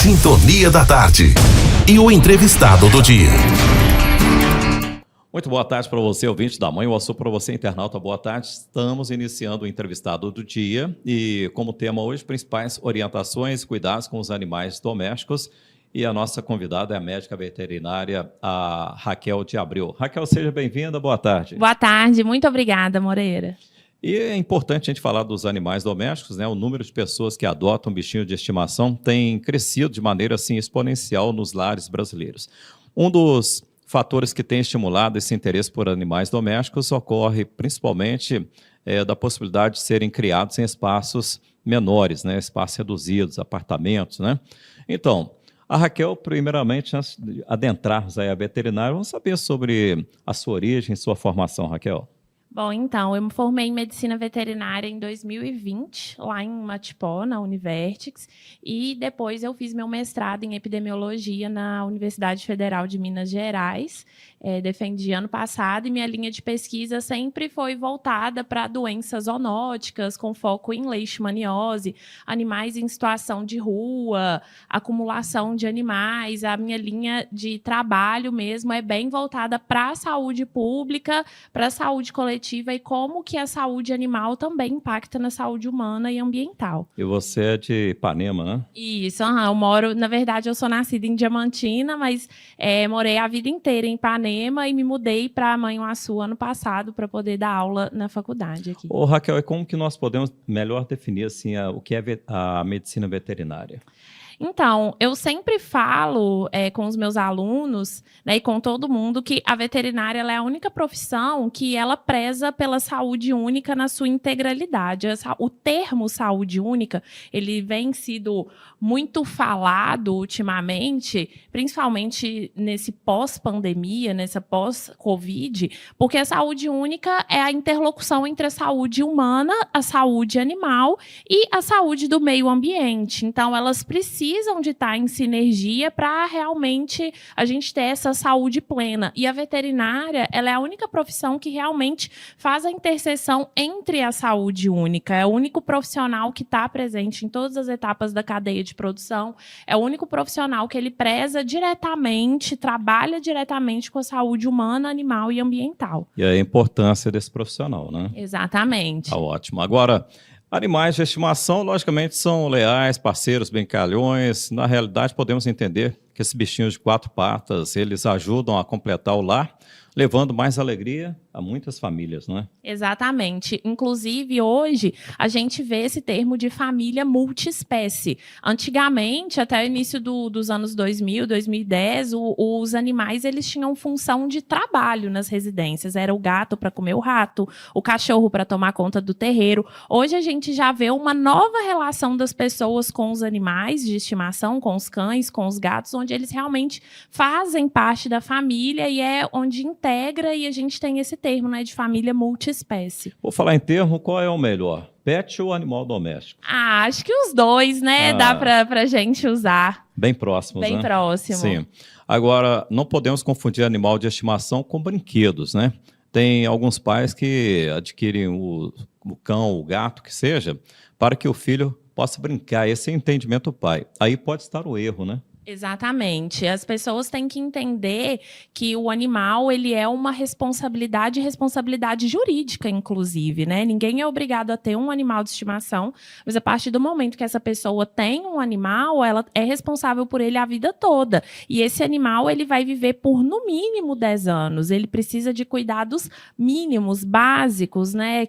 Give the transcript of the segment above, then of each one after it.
Sintonia da Tarde. E o entrevistado do dia. Muito boa tarde para você, ouvinte da Manhã, ou para você, internauta, boa tarde. Estamos iniciando o entrevistado do dia e, como tema hoje, principais orientações e cuidados com os animais domésticos. E a nossa convidada é a médica veterinária, a Raquel de Abreu. Raquel, seja bem-vinda, boa tarde. Boa tarde, muito obrigada, Moreira. E é importante a gente falar dos animais domésticos, né? O número de pessoas que adotam bichinhos de estimação tem crescido de maneira assim, exponencial nos lares brasileiros. Um dos fatores que tem estimulado esse interesse por animais domésticos ocorre principalmente da possibilidade de serem criados em espaços menores, né? Espaços reduzidos, apartamentos, né? Então, a Raquel, primeiramente, antes de adentrarmos aí a veterinária, vamos saber sobre a sua origem, sua formação, Raquel. Bom, então, eu me formei em medicina veterinária em 2020, lá em Matipó, na Univertix, e depois eu fiz meu mestrado em epidemiologia na Universidade Federal de Minas Gerais, defendi ano passado, e minha linha de pesquisa sempre foi voltada para doenças zoonóticas, com foco em leishmaniose, animais em situação de rua, acumulação de animais. A minha linha de trabalho mesmo é bem voltada para a saúde pública, para a saúde coletiva, e como que a saúde animal também impacta na saúde humana e ambiental. E você é de Ipanema, né? Isso, eu moro, na verdade, eu sou nascida em Diamantina, mas morei a vida inteira em Ipanema e me mudei para Manhuaçu ano passado para poder dar aula na faculdade aqui. Ô, Raquel, e como que nós podemos melhor definir assim, o que é a medicina veterinária? Então, eu sempre falo com os meus alunos, né, e com todo mundo que a veterinária ela é a única profissão que ela preza pela saúde única na sua integralidade. O termo saúde única, ele vem sido muito falado ultimamente, principalmente nesse pós-pandemia, nessa pós-Covid, porque a saúde única é a interlocução entre a saúde humana, a saúde animal e a saúde do meio ambiente. Então, elas precisam de estar em sinergia para realmente a gente ter essa saúde plena. E a veterinária, ela é a única profissão que realmente faz a interseção entre a saúde única. É o único profissional que está presente em todas as etapas da cadeia de produção. É o único profissional que ele preza diretamente, trabalha diretamente com a saúde humana, animal e ambiental. E a importância desse profissional, né? Exatamente. Tá ótimo. Agora, animais de estimação, logicamente, são leais, parceiros, brincalhões. Na realidade, podemos entender que esses bichinhos de 4 patas, eles ajudam a completar o lar, levando mais alegria a muitas famílias, não é? Exatamente. Inclusive, hoje, a gente vê esse termo de família multiespécie. Antigamente, até o início dos anos 2000, 2010, os animais eles tinham função de trabalho nas residências. Era o gato para comer o rato, o cachorro para tomar conta do terreiro. Hoje, a gente já vê uma nova relação das pessoas com os animais de estimação, com os cães, com os gatos, onde eles realmente fazem parte da família e é onde integra, e a gente tem esse termo, né, de família multiespécie. Vou falar em termo, qual é o melhor? Pet ou animal doméstico? Acho que os dois, né? Dá pra gente usar. Bem próximos, né? Bem próximo. Sim. Agora, não podemos confundir animal de estimação com brinquedos, né? Tem alguns pais que adquirem o cão, o gato, que seja, para que o filho possa brincar. Esse é o entendimento do pai. Aí pode estar o erro, né? Exatamente. As pessoas têm que entender que o animal ele é uma responsabilidade jurídica, inclusive, né? Ninguém é obrigado a ter um animal de estimação, mas a partir do momento que essa pessoa tem um animal, ela é responsável por ele a vida toda. E esse animal ele vai viver por, no mínimo, 10 anos. Ele precisa de cuidados mínimos, básicos, né?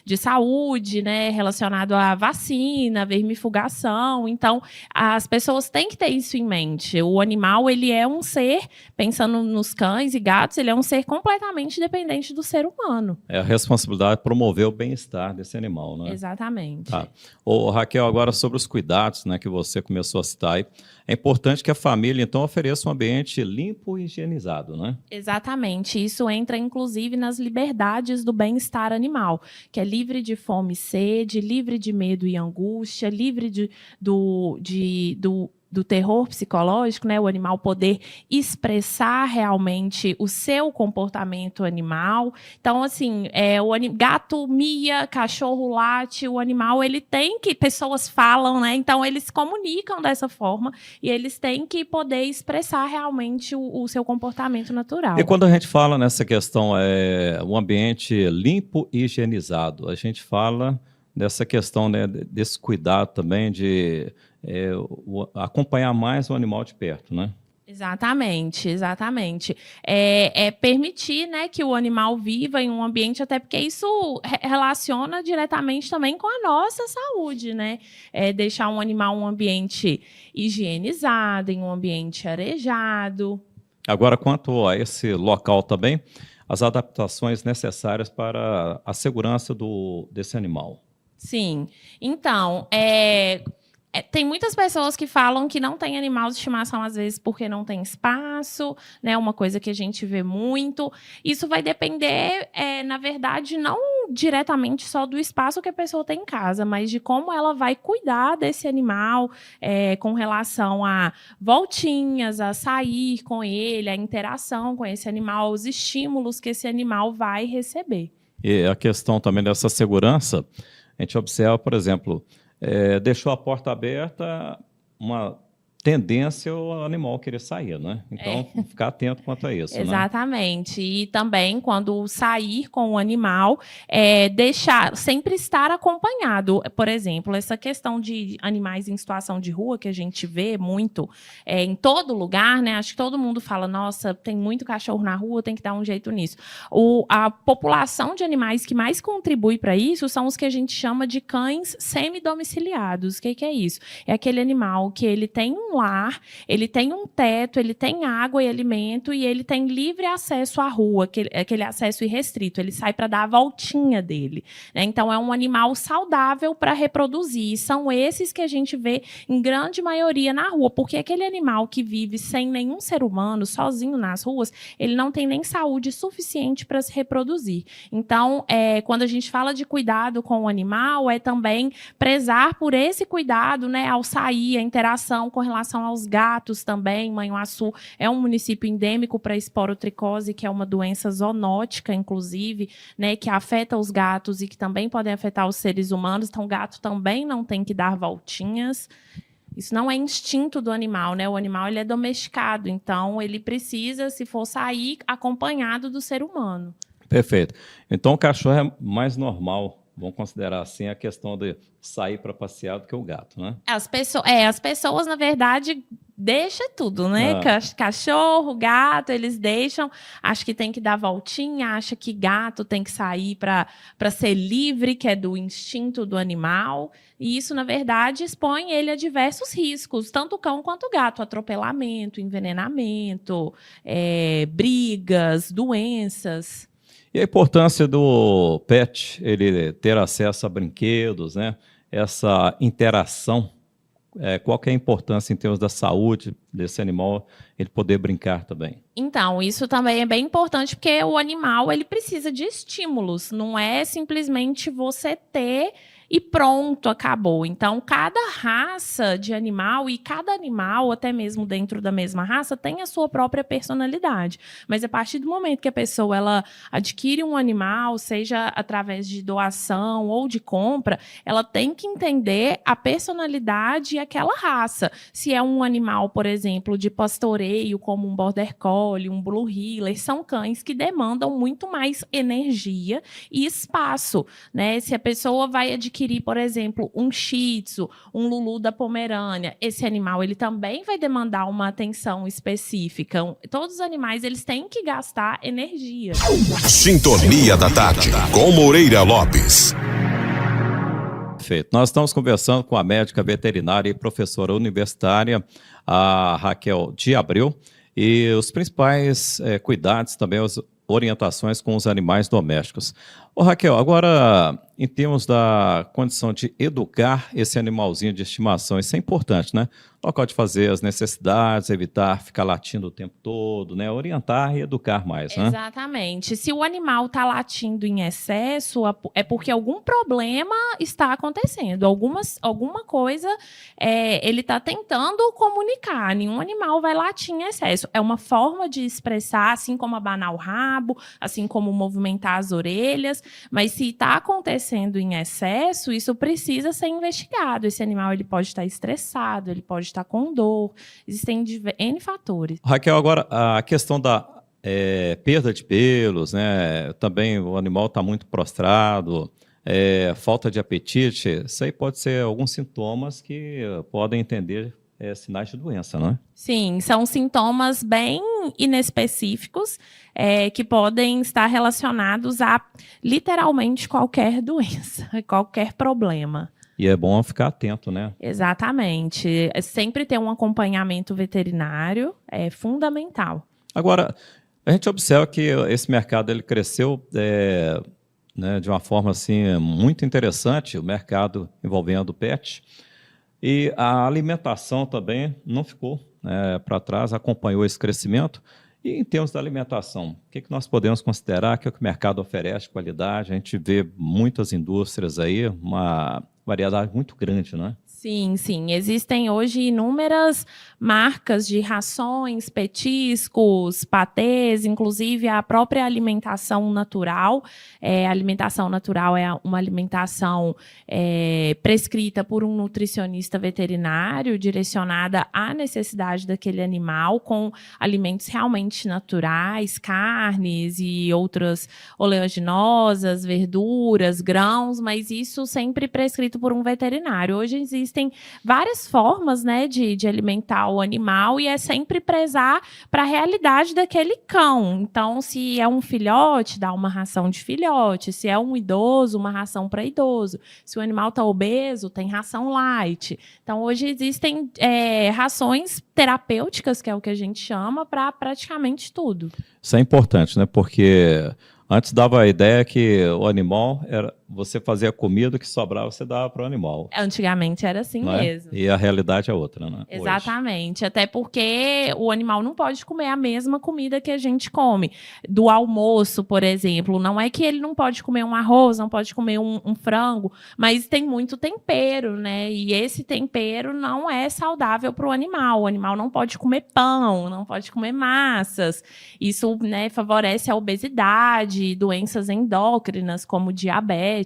De saúde, né? Relacionado à vacina, vermifugação. Então, as pessoas têm que ter isso em mente. O animal, ele é um ser, pensando nos cães e gatos, ele é um ser completamente dependente do ser humano. É a responsabilidade de promover o bem-estar desse animal, né? Exatamente. Tá. Ô, Raquel, agora sobre os cuidados, né, que você começou a citar aí, é importante que a família, então, ofereça um ambiente limpo e higienizado, né? Exatamente. Isso entra, inclusive, nas liberdades do bem-estar animal, que é livre de fome e sede, livre de medo e angústia, livre do terror psicológico, né? O animal poder expressar realmente o seu comportamento animal. Então, assim, gato mia, cachorro late, o animal, ele tem que... Pessoas falam, né? Então, eles se comunicam dessa forma e eles têm que poder expressar realmente o seu comportamento natural. E quando a gente fala nessa questão, um ambiente limpo e higienizado, a gente fala dessa questão, né, desse cuidado também de acompanhar mais o animal de perto, né? Exatamente, exatamente. Permitir, né, que o animal viva em um ambiente, até porque isso relaciona diretamente também com a nossa saúde, né? Deixar um animal um ambiente higienizado, em um ambiente arejado. Agora, quanto a esse local também, as adaptações necessárias para a segurança desse animal. Sim. Então, tem muitas pessoas que falam que não tem animal de estimação, às vezes, porque não tem espaço, né? Uma coisa que a gente vê muito. Isso vai depender, na verdade, não diretamente só do espaço que a pessoa tem em casa, mas de como ela vai cuidar desse animal com relação a voltinhas, a sair com ele, a interação com esse animal, os estímulos que esse animal vai receber. E a questão também dessa segurança, a gente observa, por exemplo, deixou a porta aberta, uma tendência o animal querer sair, né? Então, ficar atento quanto a isso. Exatamente. Né? E também, quando sair com o animal, sempre estar acompanhado. Por exemplo, essa questão de animais em situação de rua, que a gente vê muito em todo lugar, né? Acho que todo mundo fala, nossa, tem muito cachorro na rua, tem que dar um jeito nisso. A população de animais que mais contribui para isso são os que a gente chama de cães semidomiciliados. O que é isso? É aquele animal que ele tem um lar, ele tem um teto, ele tem água e alimento e ele tem livre acesso à rua, aquele acesso irrestrito. Ele sai para dar a voltinha dele. Né? Então, é um animal saudável para reproduzir. E são esses que a gente vê em grande maioria na rua, porque aquele animal que vive sem nenhum ser humano, sozinho nas ruas, ele não tem nem saúde suficiente para se reproduzir. Então, quando a gente fala de cuidado com o animal, é também prezar por esse cuidado, né, ao sair, a interação com relação aos gatos também. Manhuaçu é um município endêmico para esporotricose, que é uma doença zoonótica, inclusive, né, que afeta os gatos e que também podem afetar os seres humanos. Então, o gato também não tem que dar voltinhas. Isso não é instinto do animal, né? O animal ele é domesticado, então ele precisa, se for sair, acompanhado do ser humano. Perfeito. Então, o cachorro é mais normal, vamos considerar assim, a questão de sair para passear do que o gato, né? As pessoas, na verdade, deixam tudo, né? Cachorro, gato, eles deixam. Acho que tem que dar voltinha, acha que gato tem que sair para ser livre, que é do instinto do animal. E isso, na verdade, expõe ele a diversos riscos, tanto o cão quanto o gato. Atropelamento, envenenamento, brigas, doenças. E a importância do pet, ele ter acesso a brinquedos, né? Essa interação, qual que é a importância em termos da saúde desse animal, ele poder brincar também? Então, isso também é bem importante, porque o animal ele precisa de estímulos, não é simplesmente você ter e pronto, acabou. Então, cada raça de animal e cada animal, até mesmo dentro da mesma raça, tem a sua própria personalidade. Mas a partir do momento que a pessoa ela adquire um animal, seja através de doação ou de compra, ela tem que entender a personalidade e aquela raça. Se é um animal, por exemplo, de pastoreio, como um Border Collie, um Blue Heeler, são cães que demandam muito mais energia e espaço, né? Se a pessoa vai adquirir, por exemplo, um Shih Tzu, um Lulu da Pomerânia, esse animal ele também vai demandar uma atenção específica. Todos os animais eles têm que gastar energia. Sintonia da Tarde, com Moreira Lopes. Perfeito. Nós estamos conversando com a médica veterinária e professora universitária, a Raquel de Abreu, e os principais cuidados também, as orientações com os animais domésticos. Ô, Raquel, agora em termos da condição de educar esse animalzinho de estimação, isso é importante, né? Local de fazer as necessidades, evitar ficar latindo o tempo todo, né? Orientar e educar mais, né? Exatamente. Se o animal está latindo em excesso, é porque algum problema está acontecendo. Alguma coisa ele está tentando comunicar. Nenhum animal vai latir em excesso. É uma forma de expressar, assim como abanar o rabo, assim como movimentar as orelhas. Mas se está acontecendo em excesso, isso precisa ser investigado. Esse animal ele pode estar estressado, ele pode estar com dor. Existem N fatores. Raquel, agora a questão da perda de pelos, né? Também o animal está muito prostrado, falta de apetite. Isso aí pode ser alguns sintomas que podem entender sinais de doença, não é? Sim, são sintomas bem inespecíficos que podem estar relacionados a literalmente qualquer doença, qualquer problema. E é bom ficar atento, né? Exatamente. Sempre ter um acompanhamento veterinário é fundamental. Agora, a gente observa que esse mercado ele cresceu né, de uma forma assim, muito interessante, o mercado envolvendo o pet. E a alimentação também não ficou para trás, acompanhou esse crescimento. E em termos da alimentação, o que nós podemos considerar que o mercado oferece de qualidade? A gente vê muitas indústrias aí, uma variedade muito grande, né? Sim, sim. Existem hoje inúmeras marcas de rações, petiscos, patês, inclusive a própria alimentação natural. A alimentação natural é uma alimentação prescrita por um nutricionista veterinário, direcionada à necessidade daquele animal, com alimentos realmente naturais, carnes e outras oleaginosas, verduras, grãos, mas isso sempre prescrito por um veterinário. Hoje existem várias formas, né, de alimentar o animal e é sempre prezar para a realidade daquele cão. Então, se é um filhote, dá uma ração de filhote. Se é um idoso, uma ração para idoso. Se o animal está obeso, tem ração light. Então, hoje existem rações terapêuticas, que é o que a gente chama, para praticamente tudo. Isso é importante, né? Porque antes dava a ideia que o animal era você fazia comida que sobrava, você dava para o animal. Antigamente era assim mesmo. E a realidade é outra, né? Exatamente. Hoje. Até porque o animal não pode comer a mesma comida que a gente come. Do almoço, por exemplo, não é que ele não pode comer um arroz, não pode comer um frango, mas tem muito tempero, né? E esse tempero não é saudável para o animal. O animal não pode comer pão, não pode comer massas. Isso, né, favorece a obesidade, doenças endócrinas, como diabetes.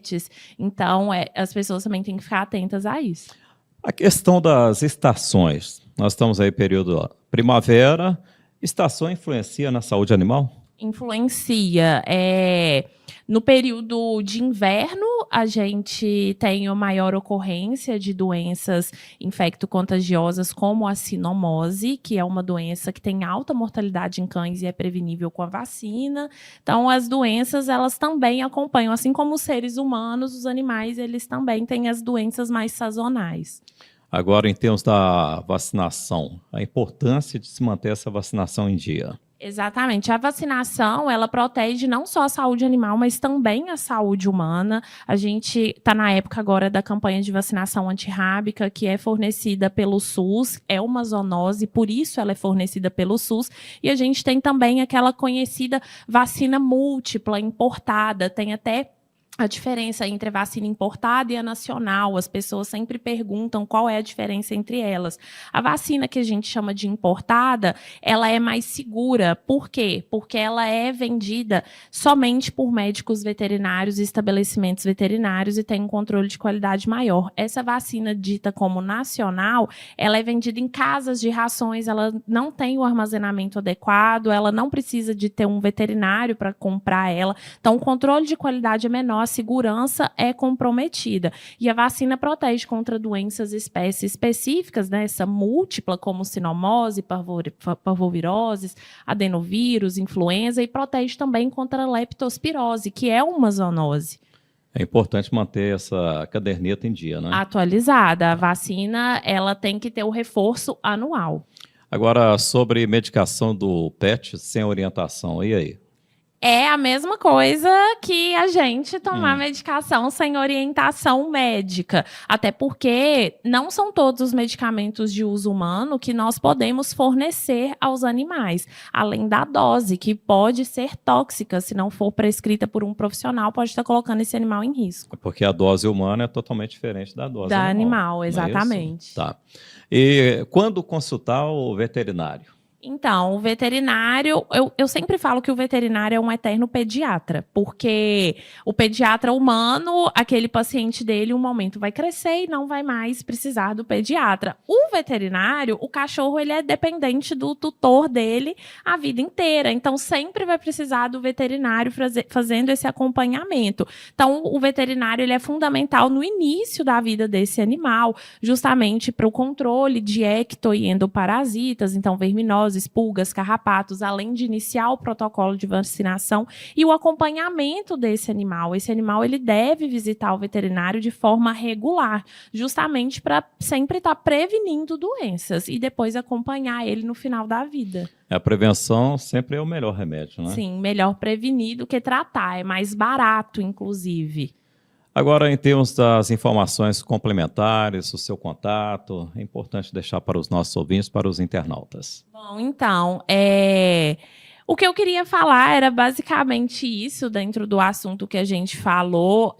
Então, as pessoas também têm que ficar atentas a isso. A questão das estações. Nós estamos aí período primavera. Estação influencia na saúde animal? Influencia. No período de inverno, a gente tem a maior ocorrência de doenças infecto-contagiosas, como a sinomose, que é uma doença que tem alta mortalidade em cães e é prevenível com a vacina. Então, as doenças, elas também acompanham. Assim como os seres humanos, os animais, eles também têm as doenças mais sazonais. Agora, em termos da vacinação, a importância de se manter essa vacinação em dia. Exatamente. A vacinação, ela protege não só a saúde animal, mas também a saúde humana. A gente está na época agora da campanha de vacinação antirrábica, que é fornecida pelo SUS, é uma zoonose, por isso ela é fornecida pelo SUS. E a gente tem também aquela conhecida vacina múltipla, importada, tem até a diferença entre a vacina importada e a nacional. As pessoas sempre perguntam qual é a diferença entre elas. A vacina que a gente chama de importada, ela é mais segura. Por quê? Porque ela é vendida somente por médicos veterinários e estabelecimentos veterinários e tem um controle de qualidade maior. Essa vacina dita como nacional, ela é vendida em casas de rações, ela não tem o armazenamento adequado, ela não precisa de ter um veterinário para comprar ela. Então, o controle de qualidade é menor, a segurança é comprometida. E a vacina protege contra doenças espécies específicas, né? Essa múltipla, como sinomose, parvoviroses, adenovírus, influenza, e protege também contra a leptospirose, que é uma zoonose. É importante manter essa caderneta em dia, né? Atualizada. A vacina, ela tem que ter o reforço anual. Agora, sobre medicação do pet sem orientação, e aí? É a mesma coisa que a gente tomar medicação sem orientação médica. Até porque não são todos os medicamentos de uso humano que nós podemos fornecer aos animais. Além da dose, que pode ser tóxica, se não for prescrita por um profissional, pode estar colocando esse animal em risco. Porque a dose humana é totalmente diferente da dose Da animal, exatamente. Tá. E quando consultar o veterinário? Então, o veterinário, eu sempre falo que o veterinário é um eterno pediatra, porque o pediatra humano, aquele paciente dele, um momento vai crescer e não vai mais precisar do pediatra. O veterinário, o cachorro, ele é dependente do tutor dele a vida inteira, então sempre vai precisar do veterinário fazendo esse acompanhamento. Então, o veterinário, ele é fundamental no início da vida desse animal, justamente para o controle de ecto e endoparasitas, então verminoses, pulgas, carrapatos, além de iniciar o protocolo de vacinação e o acompanhamento desse animal. Esse animal ele deve visitar o veterinário de forma regular, justamente para sempre estar prevenindo doenças e depois acompanhar ele no final da vida. A prevenção sempre é o melhor remédio, né? Sim, melhor prevenir do que tratar, é mais barato, inclusive. Agora, em termos das informações complementares, o seu contato, é importante deixar para os nossos ouvintes, para os internautas. Bom, então, o que eu queria falar era basicamente isso dentro do assunto que a gente falou.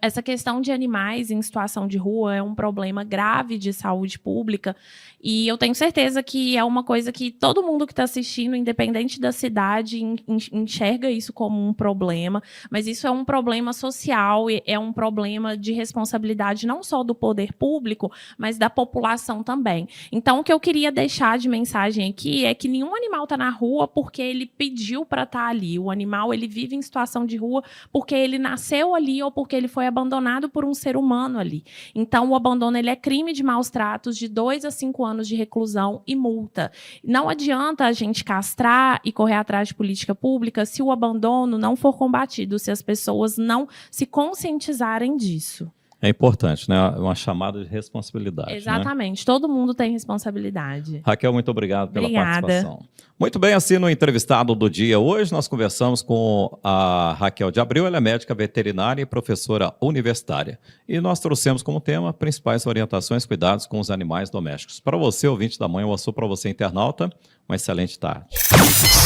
Essa questão de animais em situação de rua é um problema grave de saúde pública e eu tenho certeza que é uma coisa que todo mundo que está assistindo, independente da cidade, enxerga isso como um problema, mas isso é um problema social e é um problema de responsabilidade não só do poder público, mas da população também. Então, o que eu queria deixar de mensagem aqui é que nenhum animal está na rua porque ele pediu para estar ali. O animal ele vive em situação de rua porque ele nasceu ali ou porque ele foi abandonado por um ser humano ali. Então, o abandono ele é crime de maus tratos de 2 a 5 anos de reclusão e multa. Não adianta a gente castrar e correr atrás de política pública se o abandono não for combatido, se as pessoas não se conscientizarem disso. É importante, né? Uma chamada de responsabilidade. Exatamente. Né? Todo mundo tem responsabilidade. Raquel, muito obrigado pela participação. Muito bem, assim, no entrevistado do dia hoje, nós conversamos com a Raquel de Abreu, ela é médica veterinária e professora universitária. E nós trouxemos como tema principais orientações, cuidados com os animais domésticos. Para você, ouvinte da Manhã, eu sou para você, internauta, uma excelente tarde.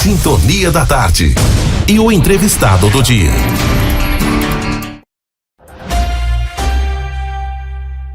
Sintonia da Tarde. E o entrevistado do dia.